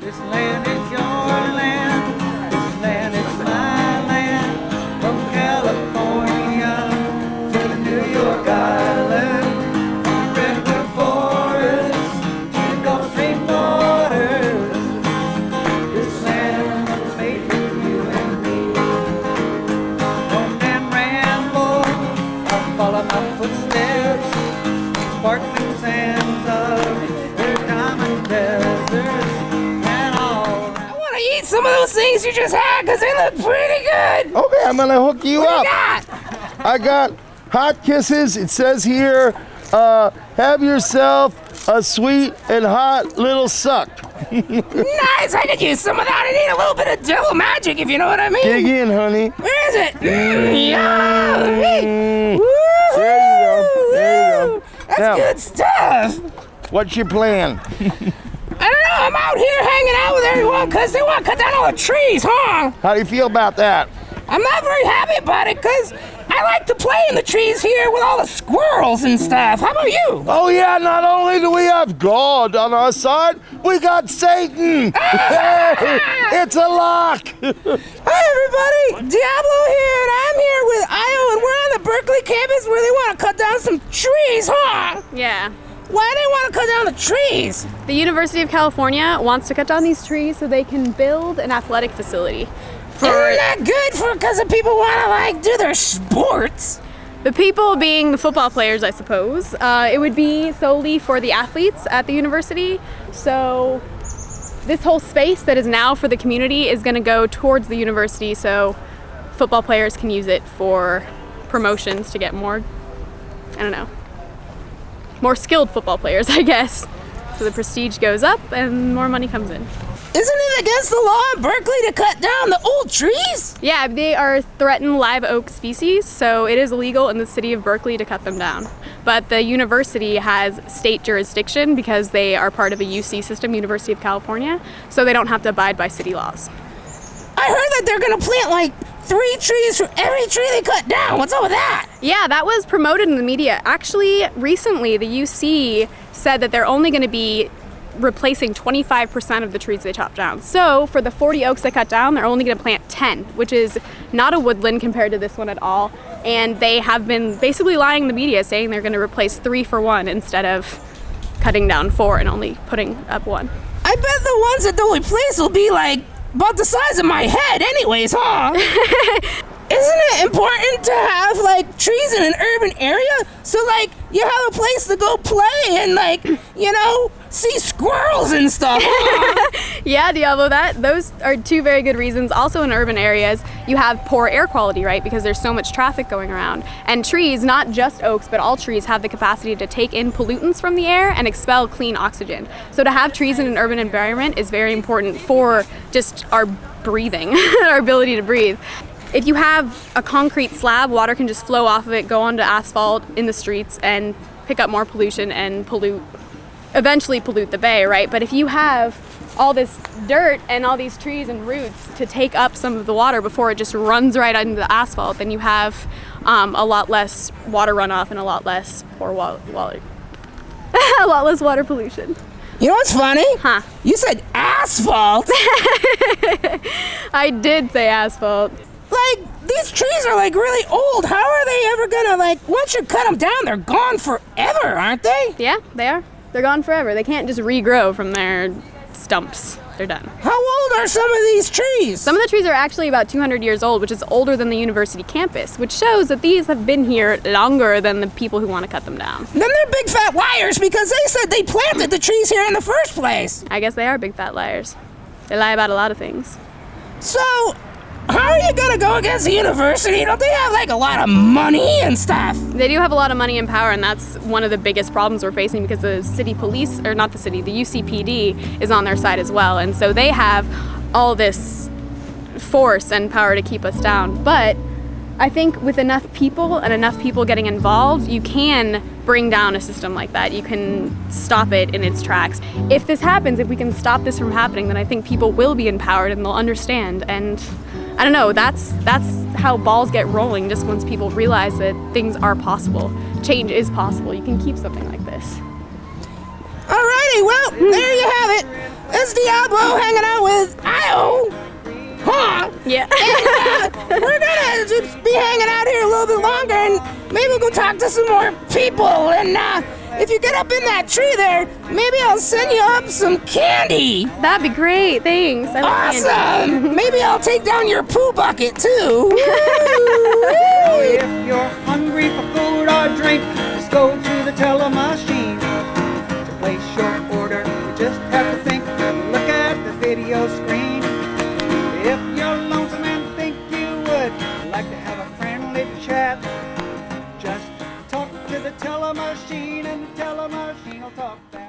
This land is your land. This land is my land. From California to the New York Island. From redwood forests to the Gulf Stream waters. This land was made for you and me. Roam and ramble, I'll follow my footsteps. Sparkling sands of their diamond deserts. Some of those things you just had because they look pretty good. Okay, I'm gonna hook you what up. You got? I got hot kisses. It says here, have yourself a sweet and hot little suck. Nice, I could use some of that. I need a little bit of devil magic, if you know what I mean. Dig in, honey. Where is it? Yummy. There you go. There you go. That's now, good stuff. What's your plan? I don't know, I'm out here hanging out with everyone because they want to cut down all the trees, huh? How do you feel about that? I'm not very happy about it because I like to play in the trees here with all the squirrels and stuff. How about you? Oh yeah, not only do we have God on our side, we got Satan. It's a lock. Hi everybody, Diablo here, and I'm here with Io, and we're on the Berkeley campus where they want to cut down some trees, huh? Yeah. Why do they want to cut down the trees? The University of California wants to cut down these trees so they can build an athletic facility. Isn't that good because the people want to do their sports? The people being the football players, I suppose. It would be solely for the athletes at the university. So this whole space that is now for the community is going to go towards the university so football players can use it for promotions to get more, I don't know, more skilled football players, I guess. So the prestige goes up and more money comes in. Isn't it against the law in Berkeley to cut down the old trees? Yeah, they are threatened live oak species, so it is illegal in the city of Berkeley to cut them down. But the university has state jurisdiction because they are part of a UC system, University of California, so they don't have to abide by city laws. I heard that they're gonna plant 3 trees for every tree they cut down. What's up with that? Yeah, that was promoted in the media. Actually, recently the UC said that they're only gonna be replacing 25% of the trees they chop down. So for the 40 oaks they cut down, they're only gonna plant 10, which is not a woodland compared to this one at all. And they have been basically lying in the media saying they're gonna replace 3 for 1 instead of cutting down 4 and only putting up 1. I bet the ones that they'll replace will be about the size of my head anyways, huh? Isn't it important to have trees in an urban area so you have a place to go play and see squirrels and stuff? Yeah, Diablo, those are 2 very good reasons. Also in urban areas, you have poor air quality, right? Because there's so much traffic going around. And trees, not just oaks, but all trees have the capacity to take in pollutants from the air and expel clean oxygen. So to have trees in an urban environment is very important for just our breathing, our ability to breathe. If you have a concrete slab, water can just flow off of it, go onto asphalt in the streets and pick up more pollution and eventually pollute the bay, right? But if you have all this dirt and all these trees and roots to take up some of the water before it just runs right into the asphalt, then you have a lot less water runoff and a lot less poor water, a lot less water pollution. You know what's funny? Huh? You said asphalt. I did say asphalt. These trees are really old. How are they ever gonna once you cut them down, they're gone forever, aren't they? Yeah, they are. They're gone forever. They can't just regrow from their stumps. They're done. How old are some of these trees? Some of the trees are actually about 200 years old, which is older than the university campus, which shows that these have been here longer than the people who want to cut them down. Then they're big fat liars because they said they planted the trees here in the first place. I guess they are big fat liars. They lie about a lot of things. So, how are you gonna go against the university? Don't they have a lot of money and stuff? They do have a lot of money and power, and that's one of the biggest problems we're facing because the city police, or not the city, the UCPD is on their side as well. And so they have all this force and power to keep us down. But I think with enough people and enough people getting involved, you can bring down a system like that. You can stop it in its tracks. If this happens, if we can stop this from happening, then I think people will be empowered and they'll understand. And I don't know, that's how balls get rolling, just once people realize that things are possible. Change is possible. You can keep something like this. Alrighty, well, there you have it. it's Diablo hanging out with Io. Huh? Yeah. And we're gonna just be hanging out here a little bit longer and maybe we'll go talk to some more people. And if you get up in that tree there, maybe I'll send you up some candy. That'd be great. Thanks. I love candy. Awesome! Maybe I'll take down your poo bucket too. If you're hungry for food or drink, just go to the teller machine. To place your order, you just have to think, look at the video screen. If you're lonesome and think you would like to have a friendly chat, just talk to the teller machine and the teller machine will talk back.